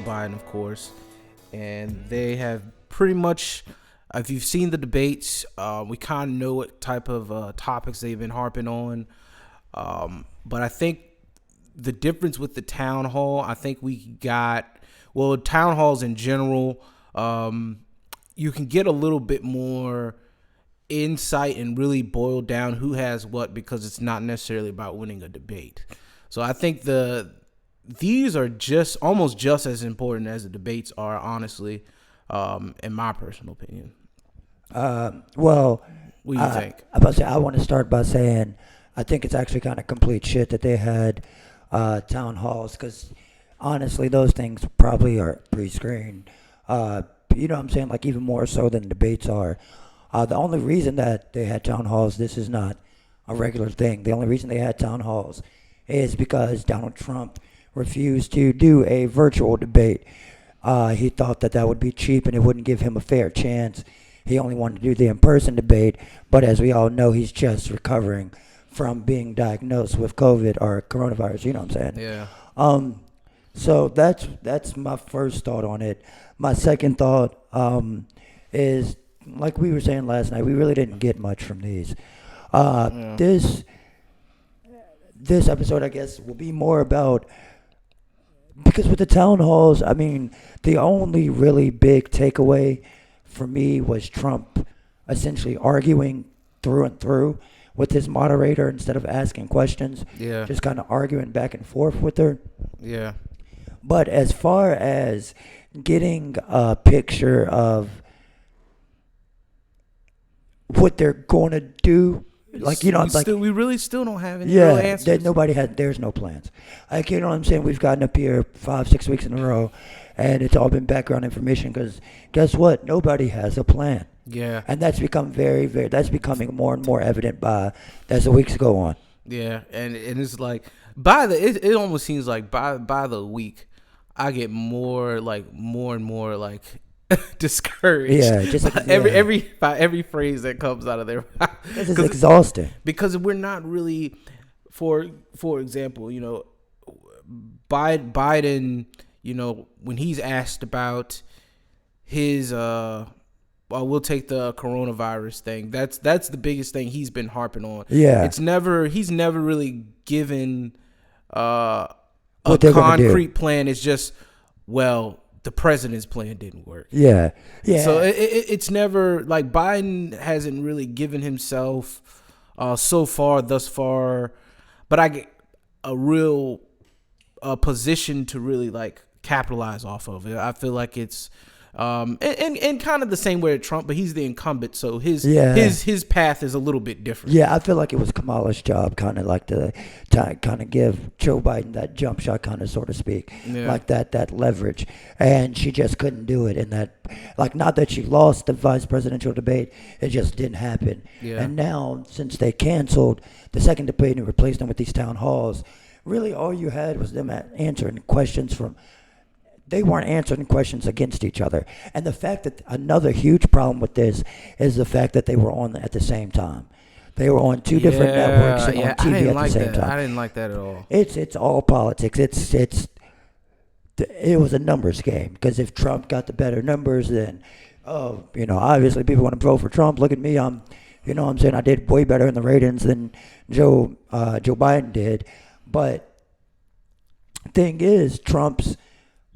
Biden, of course, and they have pretty much. If you've seen the debates, we kind of know what type of topics they've been harping on. But I think the difference with the town hall, I think town halls in general, you can get a little bit more insight and really boil down who has what, because it's not necessarily about winning a debate. So I think these are almost just as important as the debates are, honestly, in my personal opinion. Well, what do you think? I want to start by saying I think it's actually kind of complete shit that they had town halls, because honestly, those things probably are pre-screened. You know what I'm saying? Like, even more so than debates are. The only reason that they had town halls, this is not a regular thing. The only reason they had town halls is because Donald Trump refused to do a virtual debate. He thought that would be cheap and it wouldn't give him a fair chance. He only wanted to do the in-person debate, but as we all know, he's just recovering from being diagnosed with COVID or coronavirus. You know what I'm saying? Yeah. So that's my first thought on it. My second thought is, like we were saying last night, we really didn't get much from these. This episode, I guess, will be more about, because with the town halls, I mean, the only really big takeaway for me was Trump essentially arguing through and through with his moderator instead of asking questions. Yeah. Just kind of arguing back and forth with her. Yeah. But as far as getting a picture of what they're going to do, like, you know, we really still don't have any real answers. There's no plans. Like, you know what I'm saying? We've gotten up here 5-6 weeks in a row, and it's all been background information, because guess what? Nobody has a plan. Yeah. And that's become that's becoming more and more evident as the weeks go on. Yeah, and it's like it almost seems like by the week, I get more and more discouraged. Yeah, just like every phrase that comes out of their mouth. This is exhausting. Because we're not really, for example, you know, Biden, you know, when he's asked about his we'll take the coronavirus thing. That's the biggest thing he's been harping on. Yeah. He's never really given a concrete plan. It's just, well, the president's plan didn't work. Yeah. Yeah. So it's never, like, Biden hasn't really given himself thus far, but I get a real position to really like capitalize off of it. I feel like it's and kind of the same way at Trump, but he's the incumbent, so his path is a little bit different. Yeah, I feel like it was Kamala's job, kind of like to kind of give Joe Biden that jump shot, kind of, so to speak, like that leverage, and she just couldn't do it. And that, like, not that she lost the vice presidential debate, it just didn't happen. Yeah. And now, since they canceled the second debate and replaced them with these town halls, really all you had was them answering questions from. They weren't answering questions against each other. And the fact that another huge problem with this is the fact that they were on at the same time. They were on two different networks and on TV at the same time. I didn't like that at all. It's all politics. It was a numbers game, because if Trump got the better numbers, then obviously people want to vote for Trump. Look at me, I'm saying, I did way better in the ratings than Joe Biden did. But thing is, Trump's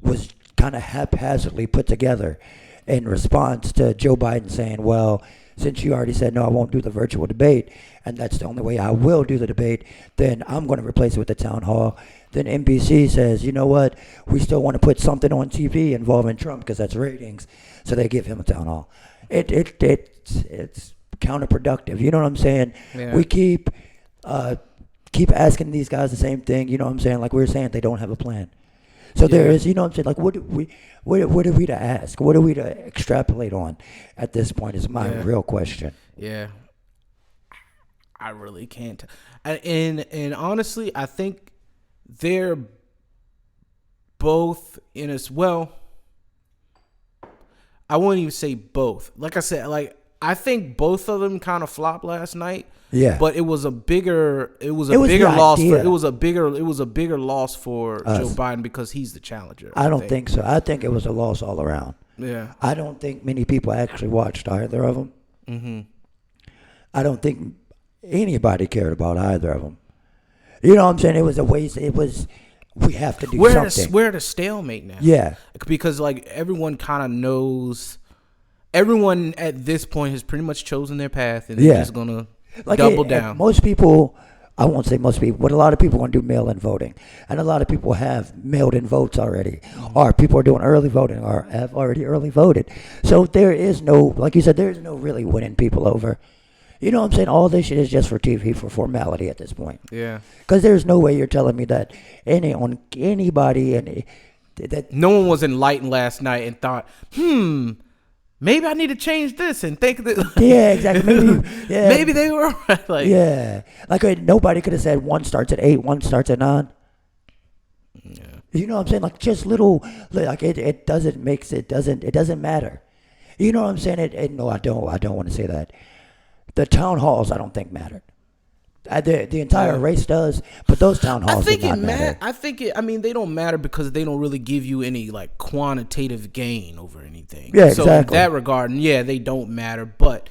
was kind of haphazardly put together in response to Joe Biden saying, well, since you already said, no, I won't do the virtual debate, and that's the only way I will do the debate, then I'm going to replace it with the town hall. Then NBC says, you know what, we still want to put something on TV involving Trump because that's ratings, so they give him a town hall. It's counterproductive. You know what I'm saying? Yeah. We keep asking these guys the same thing. You know what I'm saying? Like we were saying, they don't have a plan. So there is, you know what I'm saying? Like, what are we to ask? What are we to extrapolate on at this point is my real question. Yeah. I really can't. And honestly, I think they're both I wouldn't even say both. Like I said, like, I think both of them kind of flopped last night. Yeah. But it was a bigger was bigger the loss for idea. it was a bigger loss for Joe Biden because he's the challenger. I don't think so. I think it was a loss all around. Yeah. I don't think many people actually watched either of them. Mm-hmm. I don't think anybody cared about either of them. You know what I'm saying? It was a waste. It was, we have to do something. We're at a stalemate now. Yeah. Because like everyone kind of knows, everyone at this point has pretty much chosen their path and they're just gonna double down. Most people, I won't say most people, but a lot of people want to do mail-in voting, and a lot of people have mailed-in votes already, or people are doing early voting, or have already early voted. So there is no, like you said, there is no really winning people over. You know what I'm saying? All this shit is just for TV, for formality at this point. Yeah. Because there's no way you're telling me that anybody and that No one was enlightened last night and thought, maybe I need to change this and think that. yeah, exactly. Maybe they were right. Like, yeah, like nobody could have said one starts at 8, one starts at 9. Yeah. You know what I'm saying? Like just little, like it doesn't matter. You know what I'm saying? No, I don't want to say that. The town halls, I don't think mattered. The entire race does, but those town halls did not matter. I mean, they don't matter because they don't really give you any like quantitative gain over anything. Yeah, so exactly. in that regard, yeah, they don't matter. But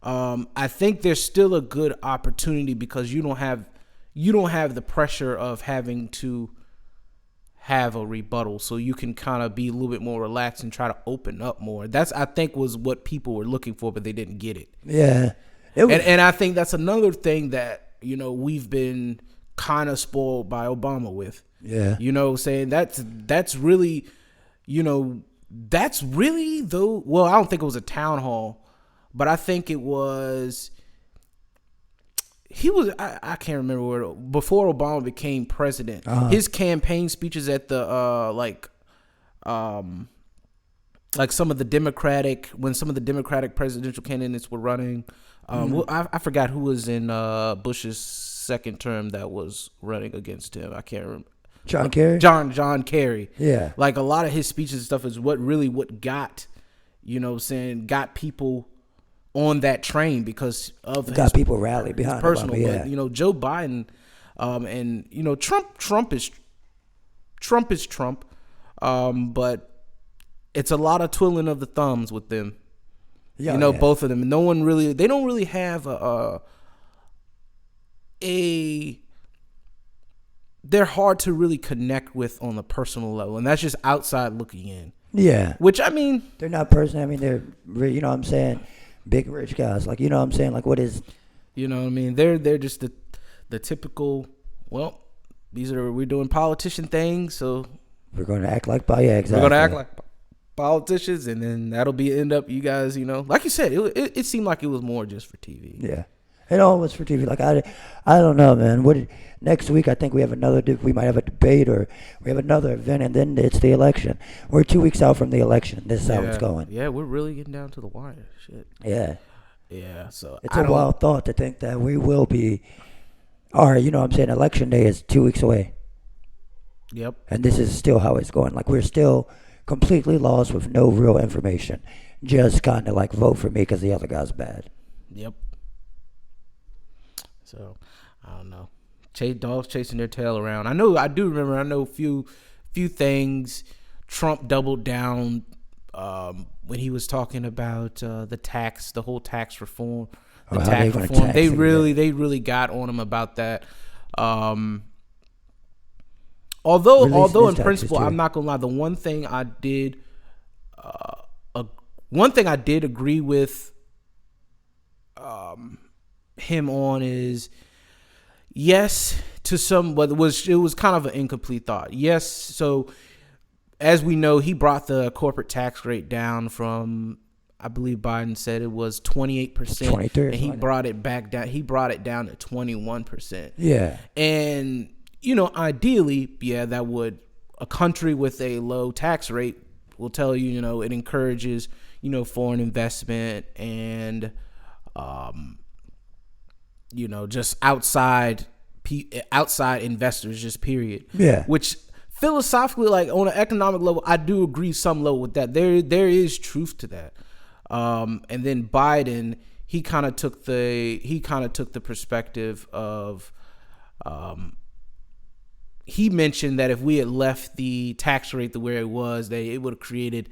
I think there's still a good opportunity because you don't have the pressure of having to have a rebuttal, so you can kind of be a little bit more relaxed and try to open up more. That's, I think, was what people were looking for, but they didn't get it. Yeah. And I think that's another thing that, you know, we've been kind of spoiled by Obama with. Yeah. You know, saying that's really, you know, that's really though. Well, I don't think it was a town hall, but I think it was. He was. I can't remember where before Obama became president. His campaign speeches at the like some of the Democratic presidential candidates were running. Well, I forgot who was in Bush's second term that was running against him. I can't remember. John Kerry? John Kerry. Yeah. Like a lot of his speeches and stuff is what got, you know, got people on that train because of got people rallied behind personal. Obama, yeah. But, you know, Joe Biden, and you know, Trump is Trump, but it's a lot of twiddling of the thumbs with them. Yeah, you know, both of them. They don't really have they're hard to really connect with on a personal level, and that's just outside looking in. Yeah. Which, I mean, they're not personal. I mean, they're, you know what I'm saying, big rich guys. Like, you know what I'm saying? Like, what is... You know what I mean? They're just the typical, well, we're doing politician things, so... We're going to act like... Yeah, exactly. We're going to act like politicians, and then that'll end up, you guys, you know, like you said, it seemed like it was more just for TV. Yeah, it all was for TV. Like I don't know, man. Next week? I think we might have a debate, or we have another event, and then it's the election. We're 2 weeks out from the election. This is how it's going. Yeah, we're really getting down to the wire. Shit. Yeah. So it's a wild thought to think that we will be. Or you know what I'm saying? Election day is 2 weeks away. Yep. And this is still how it's going. Like we're still completely lost with no real information. Just kind of like vote for me because the other guy's bad. Yep. So, I don't know. Dogs chasing their tail around. I do remember a few things. Trump doubled down when he was talking about the whole tax reform. They really got on him about that. Although in principle, I'm not gonna lie, the one thing I did agree with him on is yes to some, but it was kind of an incomplete thought. Yes, so as we know, he brought the corporate tax rate down from, I believe Biden said it was 28%, and he brought it back down. He brought it down to 21%. Yeah, and you know, ideally, that would, a country with a low tax rate will tell you, you know, it encourages, you know, foreign investment and, you know, just outside investors, just period. Yeah. Which philosophically, like on an economic level, I do agree some level with that. There is truth to that. And then Biden, he kind of took the perspective of, he mentioned that if we had left the tax rate the way it was, that it would have created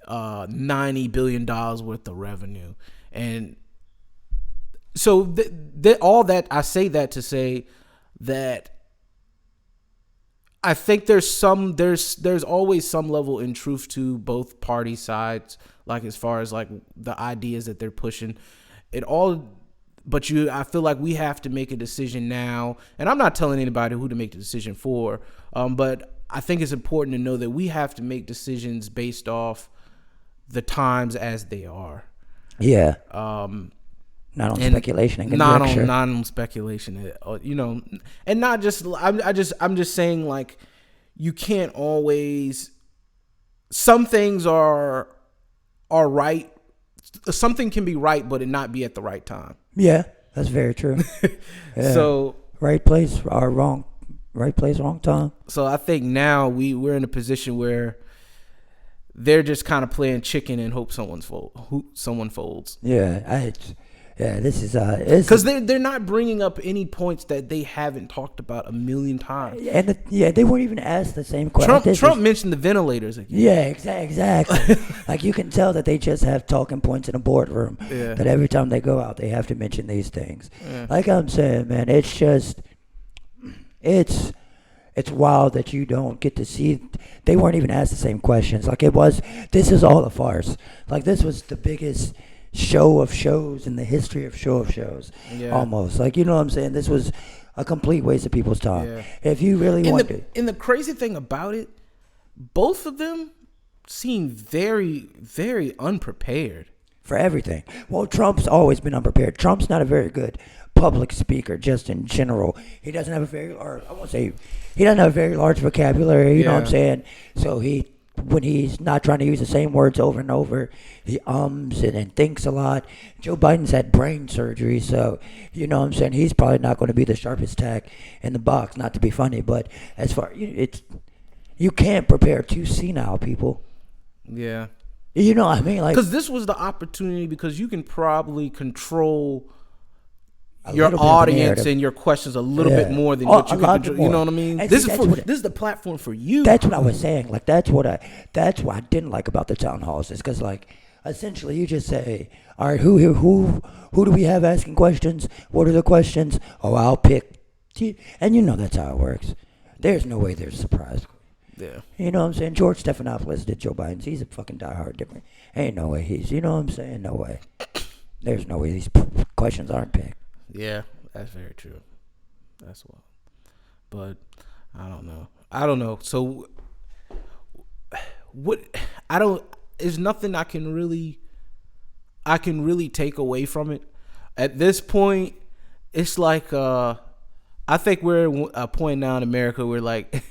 $90 billion worth of revenue. And so all that, I say that to say that I think there's always some level in truth to both party sides, like as far as like the ideas that they're pushing. I feel like we have to make a decision now, and I'm not telling anybody who to make the decision for, but I think it's important to know that we have to make decisions based off the times as they are. Yeah. Not on speculation and conjecture. Not on speculation, and not just. I'm just saying, like, you can't always. Some things are right. Something can be right, but it not be at the right time. Yeah, that's very true. Yeah. So right place or wrong time. So I think now we're in a position where they're just kind of playing chicken and hope someone folds. Yeah, this is because they're not bringing up any points that they haven't talked about a million times. And they weren't even asked the same question. Trump mentioned the ventilators again. Yeah, exactly. Like you can tell that they just have talking points in a boardroom. Yeah. That every time they go out, they have to mention these things. Yeah. Like I'm saying, man, it's just it's wild that you don't get to see. They weren't even asked the same questions. Like this is all a farce. Like this was the biggest show of shows in the history of shows. Yeah. Almost. Like, you know what I'm saying? This was a complete waste of people's time. Yeah. If you really want to. And the crazy thing about it, both of them seem very, very unprepared. For everything. Well, Trump's always been unprepared. Trump's not a very good public speaker, just in general. He doesn't have he doesn't have a very large vocabulary, you know what I'm saying? So when he's not trying to use the same words over and over, he and thinks a lot. Joe Biden's had brain surgery, so you know what I'm saying, he's probably not going to be the sharpest tack in the box, not to be funny, but as far you can't prepare two senile people. Yeah. You know what I mean? Like, because this was the opportunity, because you can probably control your audience and your questions a little bit more than what you can control. You know what I mean? And this is the platform for you. That's what I was saying. Like that's what I didn't like about the town halls, is because like essentially you just say, all right, who do we have asking questions? What are the questions? Oh, I'll pick, and you know that's how it works. There's no way they're surprised. Yeah. You know what I'm saying? George Stephanopoulos did Joe Biden's. He's a fucking diehard different. Ain't no way he's. You know what I'm saying? No way. There's no way these questions aren't picked. Yeah, that's very true. That's wild. But I don't know. So there's nothing I can really take away from it. At this point, it's like I think we're at a point now in America where like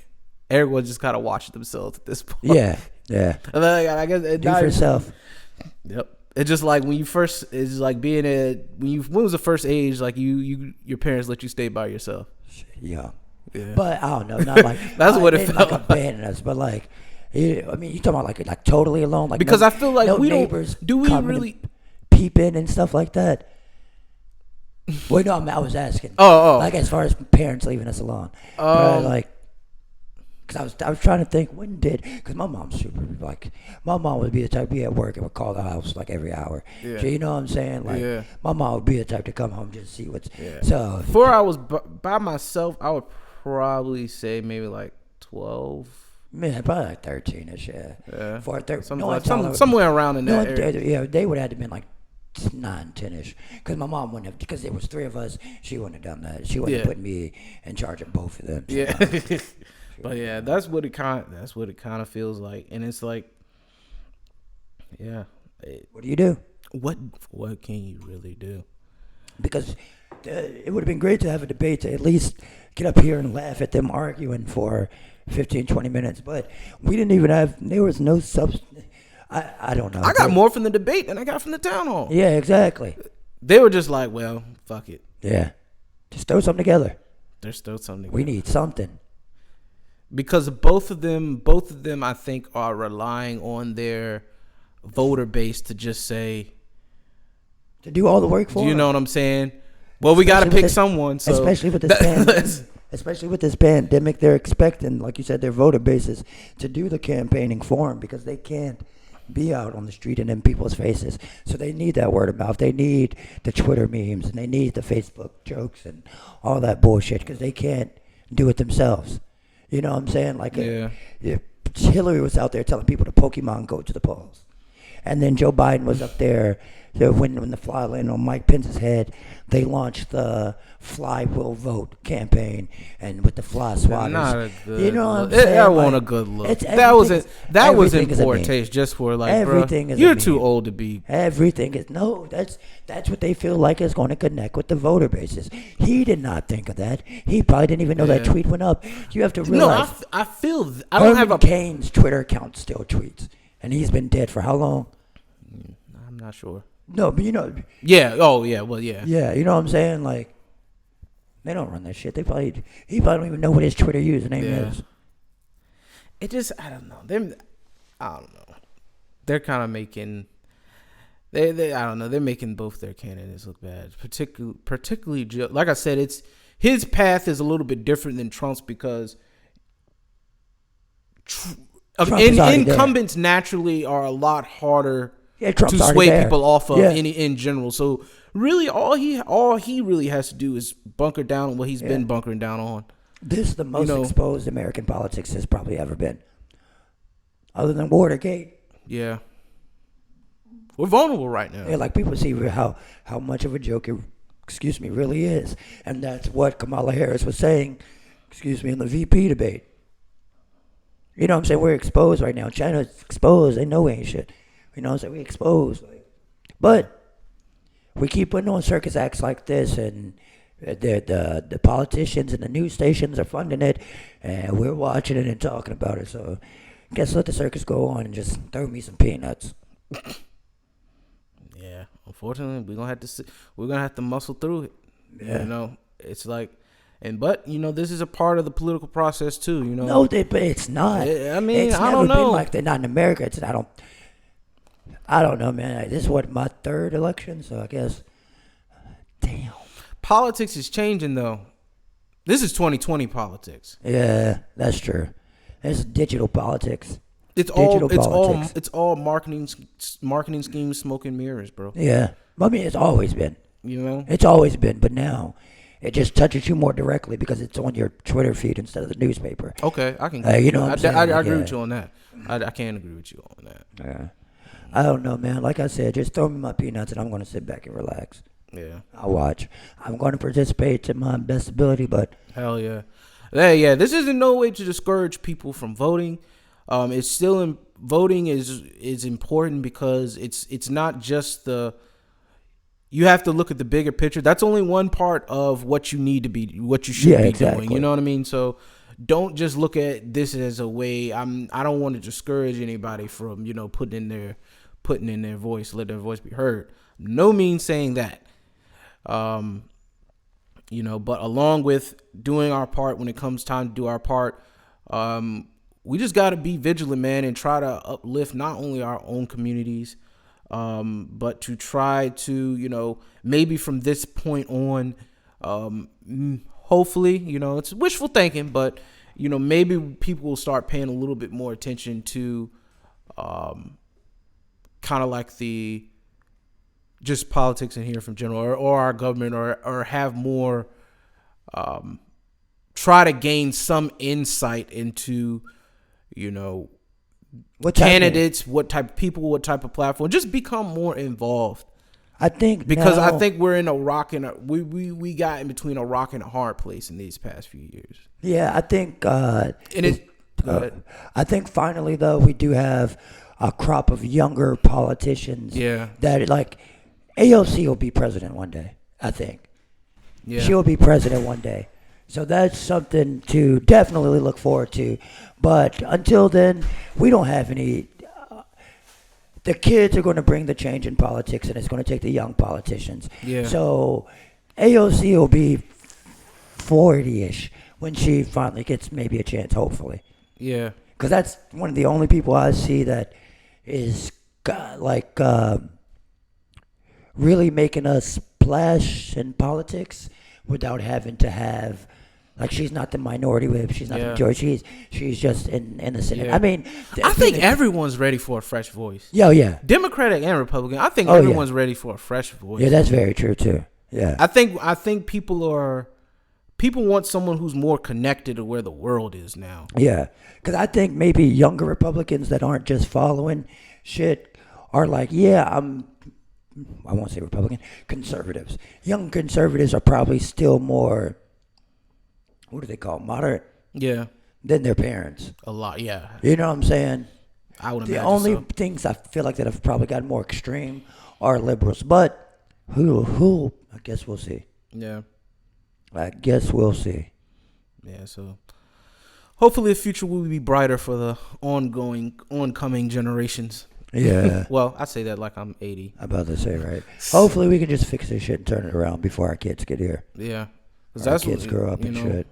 everyone just gotta watch themselves at this point. Yeah. I guess do for yourself. Yep. It's just like when was the first age like your parents let you stay by yourself? Yeah. But I don't know, not like that's what it felt like abandoning us, but like you talking about like totally alone, like because I feel like no we neighbors don't. Do we really peep in and stuff like that? Wait, no, I was asking. Oh, like as far as parents leaving us alone, like. Cause I was trying to think because my mom's super, like, my mom would be the type to be at work and would call the house like every hour. Yeah. So you know what I'm saying? Like my mom would be the type to come home just to see what's so. Before I was by myself, I would probably say maybe like 12. Man, probably like 13ish. Yeah. 13. Somewhere around in that area. Yeah, they would have to been like 9, 10ish. Because my mom wouldn't have, because there was 3 of us. She wouldn't have done that. She wouldn't have put me in charge of both of them. So. Yeah. But yeah, that's what it kind of feels like, and it's like, yeah. What do you do? What can you really do? Because it would have been great to have a debate to at least get up here and laugh at them arguing for 15, 20 minutes, but we didn't even have. There was no substance. I don't know. I got more from the debate than I got from the town hall. Yeah, exactly. They were just like, well, fuck it. Yeah, just throw something together. Just throw something together. We need something. Because both of them, I think, are relying on their voter base to just say, to do all the work for do you them. know what I'm saying? Well, we got to Especially with pick this- someone. So especially with this especially with this pandemic, they're expecting, like you said, their voter bases to do the campaigning for them because they can't be out on the street and in people's faces. So they need that word of mouth. They need the Twitter memes and they need the Facebook jokes and all that bullshit because they can't do it themselves. You know what I'm saying? Like, Yeah. Hillary was out there telling people to Pokemon go to the polls. And then Joe Biden was up there. So when the fly landed on Mike Pence's head, they launched the Fly Will Vote campaign, and with the fly swatters. Not a good you know what I'm look. saying? That wasn't a Like, good look. it's That was everything- that was in everything is a poor meme. taste. Just for like, Everything bro, is a you're too meme. old to be. Everything is no. That's what they feel like is going to connect with the voter bases. He did not think of that. He probably didn't even know that Yeah. tweet went up. You have to No, realize. I feel I don't have a. Kane's Twitter account still tweets, and he's been dead for how long? I'm not sure. No, but you know, Yeah. Oh yeah. Well yeah. yeah, you know what I'm saying? Like, they don't run that shit. He probably don't even know what his Twitter username Yeah. is. It just I don't know. I don't know. They're kind of making. They I don't know. They're making both their candidates look bad. Particularly Joe. Like I said, it's his path is a little bit different than Trump's because Trump is already there. incumbents naturally are a lot harder Yeah, Trump's to already sway there. people off of Yeah. in general. So really, all he really has to do is bunker down on what he's been bunkering down on. This is the most know- exposed American politics has probably ever been, other than Watergate. Yeah, we're vulnerable right now. Yeah, like people see how much of a joke it, really is, and that's what Kamala Harris was saying, in the VP debate. You know what I'm saying? We're exposed right now. China's exposed. They know we ain't shit. You know what I'm saying? We exposed. But we keep putting on circus acts like this, and the politicians and the news stations are funding it, and we're watching it and talking about it. So guess let the circus go on and just throw me some peanuts. Yeah, unfortunately, we're gonna have to muscle through it. Yeah. You know, it's like, but this is a part of the political process too. You know, No, but it's not. I mean, it's I never don't know. been like that. Not in America. I don't know, man. This is my third election, so I guess. Damn. Politics is changing though. This is 2020 politics. Yeah, that's true. It's digital politics. It's all marketing schemes, smoke and mirrors, bro. Yeah, I mean, it's always been. You know, It's always been, but now it just touches you more directly because it's on your Twitter feed instead of the newspaper. okay, I can. You know what I'm saying? I agree Yeah. with you on that. I can agree with you on that. Yeah. I don't know, man. Like I said, just throw me my peanuts and I'm going to sit back and relax. Yeah, I'll watch. I'm going to participate to my best ability, but hell yeah. Yeah. This isn't no way to discourage people from voting. It's still voting is important because it's not just you have to look at the bigger picture. That's only one part of what you need to be, what you should be exactly. doing. You know what I mean? So don't just look at this as a way. I don't want to discourage anybody from putting in their voice, let their voice be heard. No means saying that. But along with doing our part when it comes time to do our part, we just got to be vigilant, man, and try to uplift not only our own communities, but to try to, maybe from this point on, hopefully, it's wishful thinking, but, maybe people will start paying a little bit more attention to kind of like the just politics in here from general or our government or have more try to gain some insight into what's candidates, what type of people, what type of platform, just become more involved. I think Because now, I think we're in a rock and we got in between a rock and a hard place in these past few years. Yeah, I think And go ahead. I think finally though we do have a crop of younger politicians. Yeah. That like AOC will be president one day. I think. Yeah. She'll be president one day. So that's something to definitely look forward to. But until then, we don't have any. The kids are going to bring the change in politics, and it's going to take the young politicians. Yeah. So AOC will be 40-ish when she finally gets maybe a chance, hopefully. Yeah. Because that's one of the only people I see that is like really making a splash in politics without having to have. Like, she's not the minority whip. She's not the majority. She's just in the Senate. Yeah. I mean, I think everyone's ready for a fresh voice. Yeah. Democratic and Republican. I think everyone's ready for a fresh voice. Yeah, that's very true too. Yeah. I think people want someone who's more connected to where the world is now. Yeah, because I think maybe younger Republicans that aren't just following shit are like, yeah, I won't say Republican, conservatives. Young conservatives are probably still more, what do they call it, moderate? Yeah. Than their parents. A lot, yeah. You know what I'm saying? I would imagine the only so. things I feel like that have probably gotten more extreme are liberals. But who? I guess we'll see. Yeah. I guess we'll see. Yeah, so hopefully the future will be brighter for the oncoming generations. Yeah. Well, I say that like I'm 80. I'm about to say, right? Hopefully we can just fix this shit and turn it around before our kids get here. Yeah. Our that's kids grow up and shit.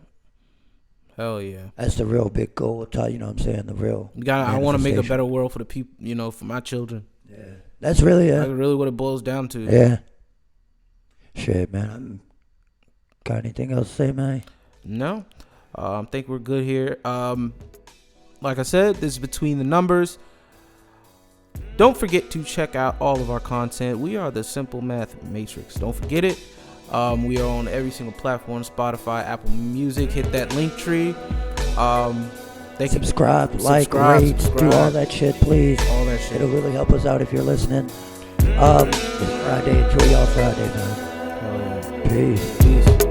Hell yeah. That's the real big goal. You know what I'm saying? The real. I want to make a better world for the people, for my children. Yeah. That's really That's really what it boils down to. Yeah. Shit, man. Got anything else to say, man? No. I think we're good here. Like I said, this is Between the Numbers. Don't forget to check out all of our content. We are the Simple Math Matrix. Don't forget it. We are on every single platform: Spotify, Apple Music. Hit that link tree. Subscribe, rate, do all that shit, please. All that shit. It'll really help us out if you're listening. It's Friday. Enjoy y'all Friday, man. Hell yeah. Peace. Peace.